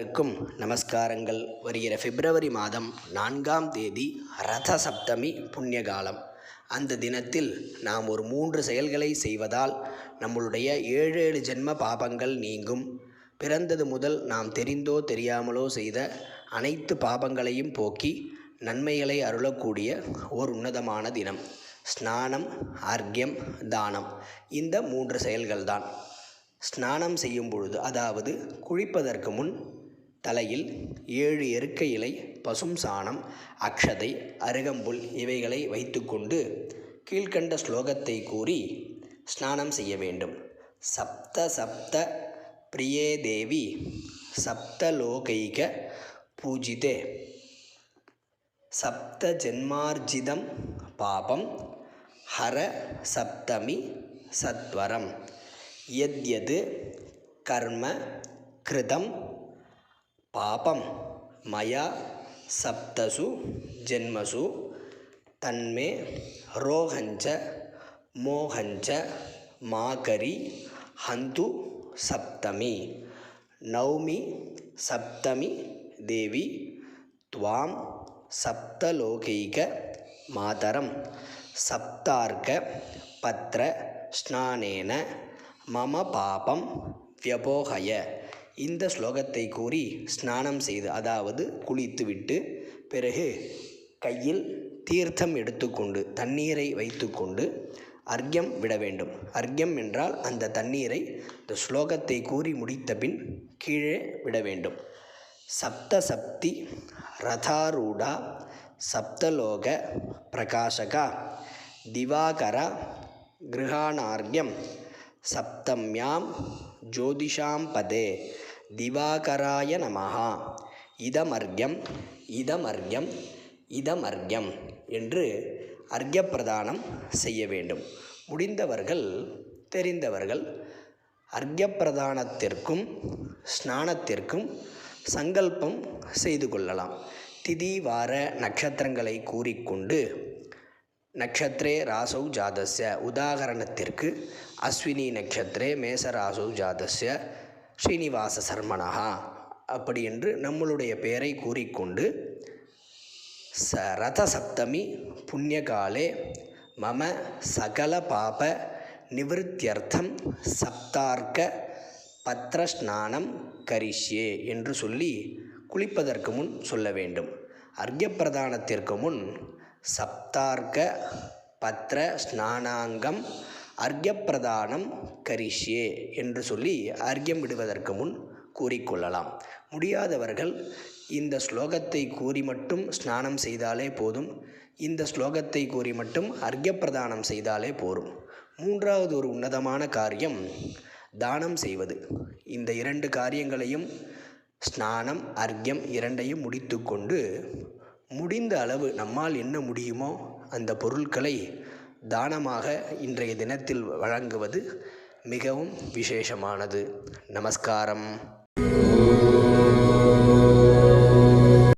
அனைவருக்கும் நமஸ்காரங்கள். வருகிற பிப்ரவரி மாதம் 4ஆம் தேதி ரத சப்தமி புண்ணியகாலம். அந்த தினத்தில் நாம் ஒரு 3 செயல்களை செய்வதால் நம்மளுடைய 7 ஜென்ம பாபங்கள் நீங்கும். பிறந்தது முதல் நாம் தெரிந்தோ தெரியாமலோ செய்த அனைத்து பாபங்களையும் போக்கி நன்மைகளை அருளக்கூடிய ஒரு உன்னதமான தினம். ஸ்நானம், அர்க்யம், தானம், இந்த 3 செயல்கள்தான். ஸ்நானம் செய்யும் பொழுது, அதாவது குளிப்பதற்கு முன் தலையில் 7 எருக்க இலை, பசும் சாணம், அக்ஷதை, அருகம்புல் இவைகளை வைத்துக்கொண்டு கீழ்கண்ட ஸ்லோகத்தை கூறி ஸ்நானம் செய்ய வேண்டும். சப்த சப்த பிரியே தேவி சப்தலோகைக பூஜிதே சப்த ஜென்மார்ஜிதம் பாபம் ஹர சப்தமி சத்வரம் யத்யது கர்ம கிருதம் பாபம் மயா சப்தசு ஜென்மசு தன்மே ரோகஞ்ச மோகஞ்ச மாகரி ஹந்து சப்தமி. நௌமி சப்தமி தேவி த்வாம் சப்தலோகைக மாதரம் சப்தார்க்க பத்ர ஸ்நானேன மம பாபம் வியபோகய. இந்த ஸ்லோகத்தை கூறி ஸ்நானம் செய்து, அதாவது குளித்துவிட்டு பிறகு கையில் தீர்த்தம் எடுத்துக்கொண்டு தண்ணீரை வைத்துக்கொண்டு அர்க்யம் விட வேண்டும். அர்க்யம் என்றால் அந்த தண்ணீரை இந்த ஸ்லோகத்தை கூறி முடித்த பின் கீழே விட வேண்டும். சப்த சப்தி ரதாரூடா சப்தலோக பிரகாசகா திவாகரா கிருஹாணார்க்யம் சப்தம்யாம் ஜோதிஷாம் பதே திவாகராய நமஹா இதமர்க்யம் இதமர்க்யம் இதமர்க்யம் என்று அர்க்யப்பிரதானம் செய்ய வேண்டும். முடிந்தவர்கள், தெரிந்தவர்கள் அர்க்யப்பிரதானத்திற்கும் ஸ்நானத்திற்கும் சங்கல்பம் செய்து கொள்ளலாம். திதி வார நட்சத்திரங்களை கூறிக்கொண்டு நக்ஷத்ரே ராசௌ ஜாதஸ்ய, உதாகரணத்திற்கு அஸ்வினி நக்ஷத்ரே மேசராசௌ ஜாதஸ்ய ஸ்ரீனிவாச சர்மணா, அப்படி என்று நம்மளுடைய பெயரை கூறிக்கொண்டு ரத சப்தமி புண்ணியகாலே மம சகல பாப நிவிருத்தியர்த்தம் சப்தார்க்க பத்ரஸ்நானம் கரிஷ்யே என்று சொல்லி குளிப்பதற்கு முன் சொல்ல வேண்டும். அர்க்யப்பிரதானத்திற்கு முன் சப்தார்க்க பத்ர ஸ்நானாங்கம் அர்க்யப்பிரதானம் கரிஷ்யே என்று சொல்லி அர்க்யம் விடுவதற்கு முன் கூறிக்கொள்ளலாம். முடியாதவர்கள் இந்த ஸ்லோகத்தை கூறி மட்டும் ஸ்நானம் செய்தாலே போதும். இந்த ஸ்லோகத்தை கூறி மட்டும் அர்க்யப்பிரதானம் செய்தாலே போரும். 3வது ஒரு உன்னதமான காரியம் தானம் செய்வது. இந்த 2 காரியங்களையும், ஸ்நானம் அர்க்யம் இரண்டையும் முடித்துக்கொண்டு முடிந்த அளவு நம்மால் என்ன முடியுமோ அந்த பொருட்களை தானமாக இன்றைய தினத்தில் வழங்குவது மிகவும் விசேஷமானது. நமஸ்காரம்.